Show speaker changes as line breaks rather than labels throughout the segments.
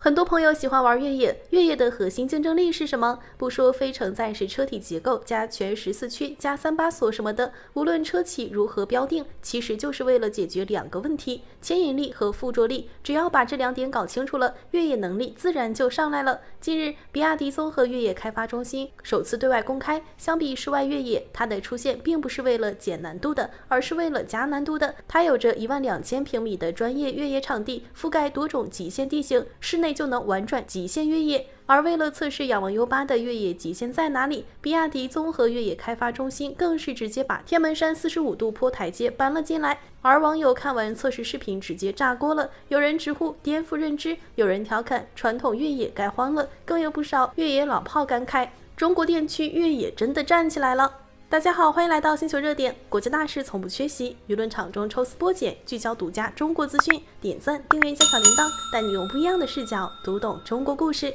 很多朋友喜欢玩越野，越野的核心竞争力是什么？不说非承载式车体结构加全14驱加3把锁什么的，无论车企如何标定，其实就是为了解决两个问题：牵引力和附着力。只要把这两点搞清楚了，越野能力自然就上来了。近日，比亚迪综合越野开发中心首次对外公开，相比室外越野，它的出现并不是为了减难度的，而是为了加难度的。它有着12000平米的专业越野场地，覆盖多种极限地形，室内就能玩转极限越野。而为了测试仰望 U8 的越野极限在哪里，比亚迪综合越野开发中心更是直接把天门山45度坡台阶搬了进来。而网友看完测试视频直接炸锅了，有人直呼颠覆认知，有人调侃传统越野该慌了，更有不少越野老炮感慨中国电驱越野真的站起来了。大家好，欢迎来到星球热点，国际大事从不缺席，舆论场中抽丝剥茧，聚焦独家中国资讯，点赞、订阅加小铃铛，带你用不一样的视角读懂中国故事。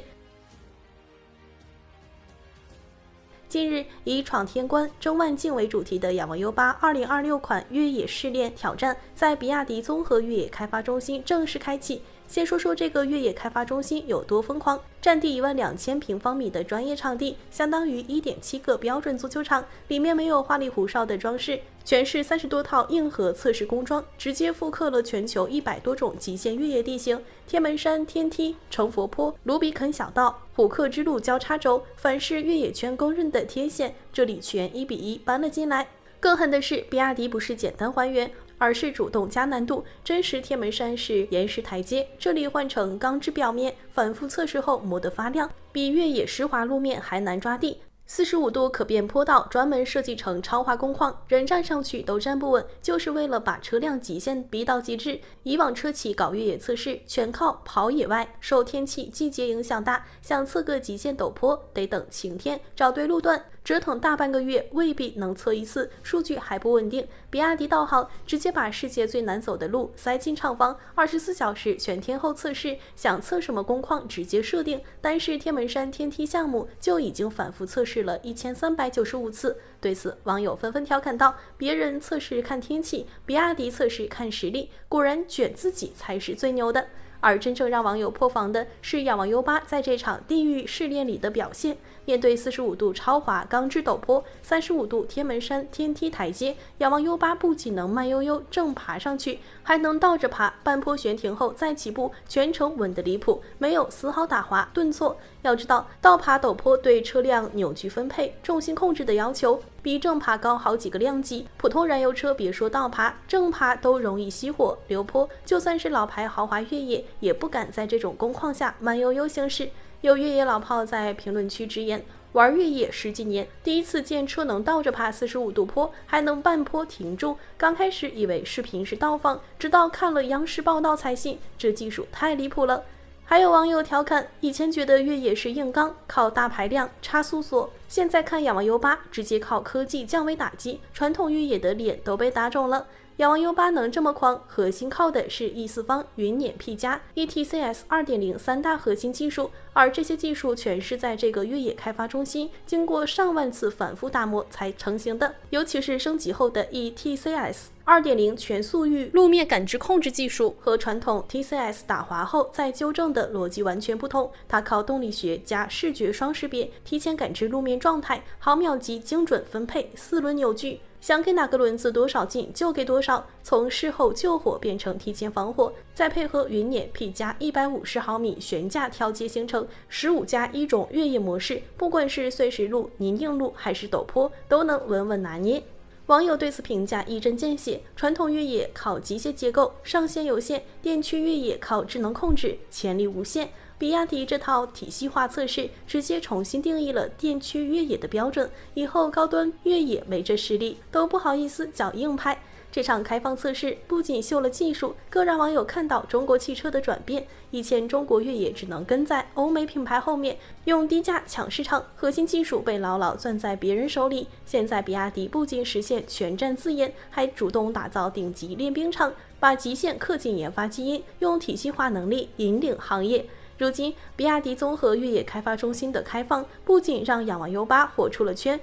近日，以闯天关、争万境为主题的仰望 U8 2026款越野试炼挑战在比亚迪综合越野开发中心正式开启。先说说这个越野开发中心有多疯狂，占地12000平方米的专业场地，相当于1.7个标准足球场，里面没有花里胡哨的装饰，全是30多套硬核测试工装，直接复刻了全球100多种极限越野地形，天门山天梯、成佛坡、卢比肯小道、虎克之路交叉轴，凡是越野圈公认的天险，这里全1比1搬了进来。更狠的是，比亚迪不是简单还原，而是主动加难度。真实天门山是岩石台阶，这里换成钢制表面，反复测试后磨得发亮，比越野湿滑路面还难抓地。45度可变坡道专门设计成超滑工况，人站上去都站不稳，就是为了把车辆极限逼到极致。以往车企搞越野测试全靠跑野外，受天气季节影响大，想测个极限陡坡得等晴天，找对路段，折腾大半个月未必能测一次，数据还不稳定。比亚迪倒好，直接把世界最难走的路塞进厂房，24小时全天候测试，想测什么工况直接设定。单是天门山天梯项目就已经反复测试了1395次。对此，网友纷纷调侃道：别人测试看天气，比亚迪测试看实力，果然卷自己才是最牛的。而真正让网友破防的是仰望 U8 在这场地狱试炼里的表现。面对45度超滑钢制陡坡、35度天门山天梯台阶，仰望 U8 不仅能慢悠悠正爬上去，还能倒着爬，半坡悬停后再起步，全程稳得离谱，没有丝毫打滑顿挫。要知道，倒爬陡坡对车辆扭矩分配、重心控制的要求比正爬高好几个量级，普通燃油车别说倒爬，正爬都容易熄火流坡，就算是老牌豪华越野也不敢在这种工况下慢悠悠行驶。有越野老炮在评论区直言，玩越野10几年，第一次见车能倒着爬45度坡，还能半坡停住。刚开始以为视频是倒放，直到看了央视报道才信，这技术太离谱了。还有网友调侃，以前觉得越野是硬刚，靠大排量、差速锁，现在看仰望 U8 直接靠科技降维打击，传统越野的脸都被打肿了。仰望 U8 能这么狂，核心靠的是 E4方云辇 P 加 ETCS 2.0 3大核心技术，而这些技术全是在这个越野开发中心经过上万次反复打磨才成型的。尤其是升级后的 ETCS 2.0 全速域路面感知控制技术和传统 TCS 打滑后再纠正的逻辑完全不同，它靠动力学加视觉双识别提前感知路面状态，毫秒级精准分配4轮扭矩，想给哪个轮子多少劲就给多少，从事后救火变成提前防火，再配合云辇 P 加150毫米悬架调节形成15+1种越野模式，不管是碎石路、泥泞路还是陡坡，都能稳稳拿捏。网友对此评价一针见血，传统越野靠机械结构，上限有限，电驱越野靠智能控制，潜力无限。比亚迪这套体系化测试直接重新定义了电驱越野的标准，以后高端越野没这实力都不好意思叫硬派。这场开放测试不仅秀了技术，更让网友看到中国汽车的转变。以前中国越野只能跟在欧美品牌后面，用低价抢市场，核心技术被牢牢攥在别人手里。现在比亚迪不仅实现全站自研，还主动打造顶级练兵场，把极限刻进研发基因，用体系化能力引领行业。如今，比亚迪综合越野开发中心的开放，不仅让仰望 U8 火出了圈，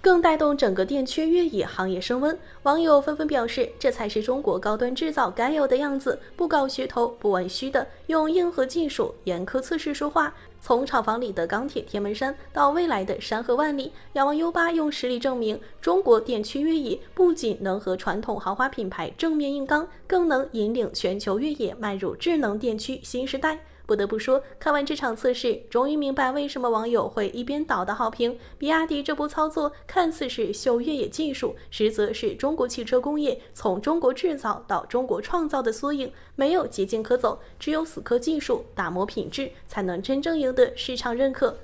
更带动整个电驱越野行业升温。网友纷纷表示，这才是中国高端制造该有的样子，不搞噱头，不玩虚的，用硬核技术、严苛测试说话。从厂房里的钢铁铁门山到未来的山河万里，仰望 U8 用实力证明，中国电驱越野不仅能和传统豪华品牌正面硬刚，更能引领全球越野迈入智能电驱新时代。不得不说，看完这场测试，终于明白为什么网友会一边倒的好评。比亚迪这波操作看似是秀越野技术，实则是中国汽车工业从中国制造到中国创造的缩影。没有捷径可走，只有死磕技术、打磨品质，才能真正赢得市场认可。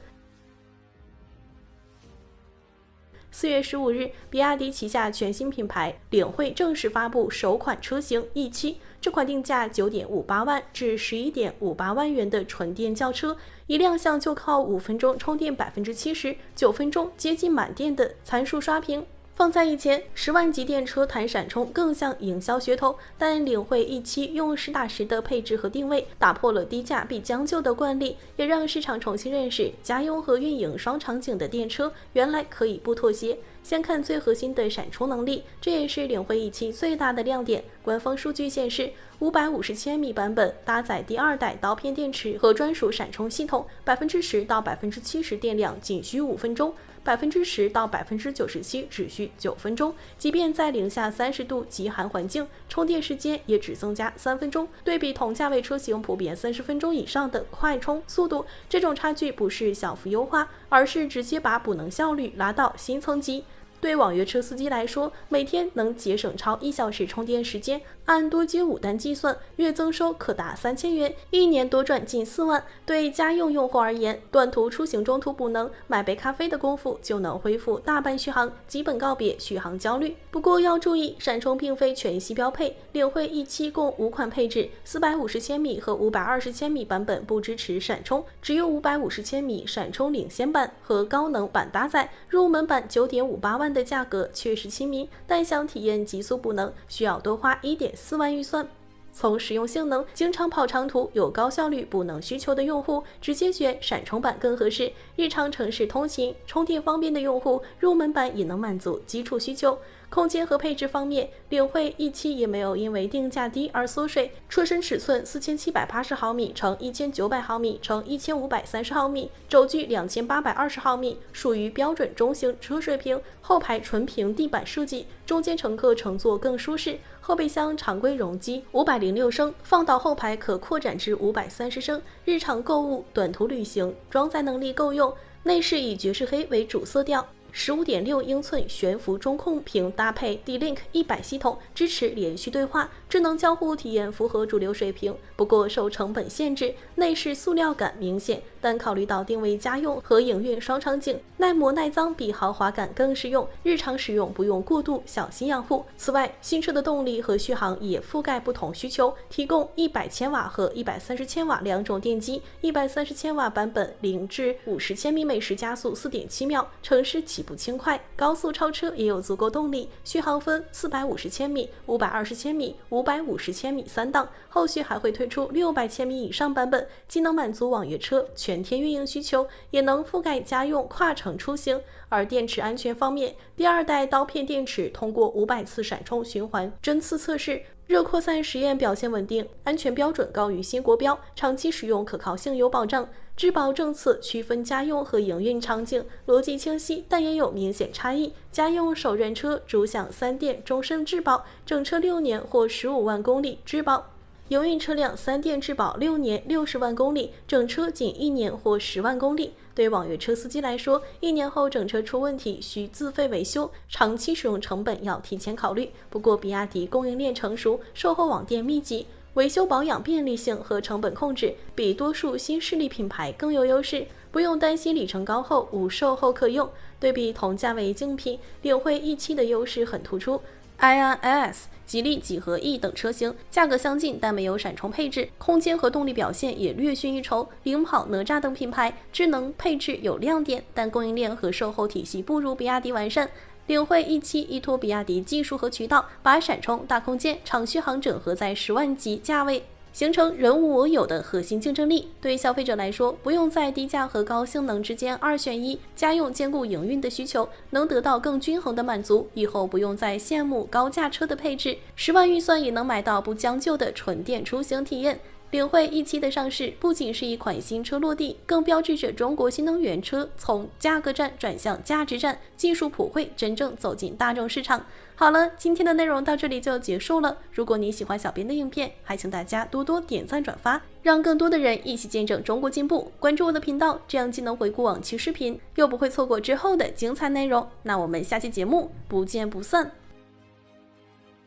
4月15日，比亚迪旗下全新品牌领汇正式发布首款车型 E7， 这款定价 9.58 万至 11.58 万元的纯电轿车，一亮相就靠5分钟充电 70%、9分钟接近满电的参数刷屏。放在以前，10万级电车谈闪充更像营销噱头，但领汇 E7 用实打实的配置和定位，打破了低价必将就的惯例，也让市场重新认识家用和运营双场景的电车原来可以不妥协。先看最核心的闪充能力，这也是领汇 E7 最大的亮点。官方数据显示，550千米版本搭载第2代刀片电池和专属闪充系统，10%到70%电量仅需5分钟。10%到97%只需9分钟，即便在零下30度极寒环境，充电时间也只增加3分钟。对比同价位车型普遍30分钟以上的快充速度，这种差距不是小幅优化，而是直接把补能效率拉到新层级。对网约车司机来说，每天能节省超1小时充电时间，按多接5单计算，月增收可达3000元，一年多赚近4万。对家用用户而言，短途出行中途补能，买杯咖啡的功夫就能恢复大半续航，基本告别续航焦虑。不过要注意，闪充并非全系标配，领汇 E7 共5款配置，450千米和520千米版本不支持闪充，只有550千米闪充领先版和高能版搭载，入门版 9.58 万的价格确实亲民，但想体验极速补能，需要多花 1.4 万预算。从实用性能，经常跑长途、有高效率补能需求的用户，直接选闪充版更合适；日常城市通勤、充电方便的用户，入门版也能满足基础需求。空间和配置方面，领汇 E7 也没有因为定价低而缩水，车身尺寸4780毫米乘1900毫米乘1530毫米，轴距2820毫米，属于标准中型车水平。后排纯平地板设计，中间乘客乘坐更舒适。后备箱常规容积506升，放倒后排可扩展至530升，日常购物、短途旅行装载能力够用。内饰以爵士黑为主色调。15.6英寸悬浮中控屏搭配 D-Link 100系统，支持连续对话，智能交互体验符合主流水平。不过受成本限制，内饰塑料感明显，但考虑到定位家用和营运双场景，耐磨耐脏比豪华感更实用，日常使用不用过度小心养护。此外，新车的动力和续航也覆盖不同需求，提供100千瓦和130千瓦两种电机，130千瓦版本0至50千米每时加速 4.7 秒，城市起步轻快，高速超车也有足够动力。续航分450千米、520千米、550千米3档，后续还会推出600千米以上版本，既能满足网约车全天运营需求，也能覆盖家用跨城出行。而电池安全方面，第2代刀片电池通过500次闪充循环针刺测试，热扩散实验表现稳定，安全标准高于新国标，长期使用可靠性有保障。质保政策区分家用和营运场景，逻辑清晰，但也有明显差异。家用首任车主享3电终身质保，整车6年或15万公里质保；营运车辆3电质保6年60万公里，整车仅1年或10万公里。对网约车司机来说，1年后整车出问题需自费维修，长期使用成本要提前考虑。不过比亚迪供应链成熟，售后网店密集，维修保养便利性和成本控制比多数新势力品牌更有优势，不用担心里程高后无售后可用。对比同价位竞品，领汇 E7 的优势很突出。iONIS、吉利几何 E 等车型价格相近，但没有闪充配置，空间和动力表现也略逊一筹。领跑、哪吒等品牌智能配置有亮点，但供应链和售后体系不如比亚迪完善。领汇 E7 依托比亚迪技术和渠道，把闪充、大空间、长续航整合在10万级价位。形成人无我有的核心竞争力。对消费者来说，不用在低价和高性能之间二选一，家用兼顾营运的需求，能得到更均衡的满足。以后不用再羡慕高价车的配置，10万预算也能买到不将就的纯电出行体验。领汇E7的上市，不仅是一款新车落地，更标志着中国新能源车从价格战转向价值战，技术普惠真正走进大众市场。好了，今天的内容到这里就结束了。如果你喜欢小编的影片，还请大家多多点赞转发，让更多的人一起见证中国进步。关注我的频道，这样既能回顾往期视频，又不会错过之后的精彩内容。那我们下期节目不见不散。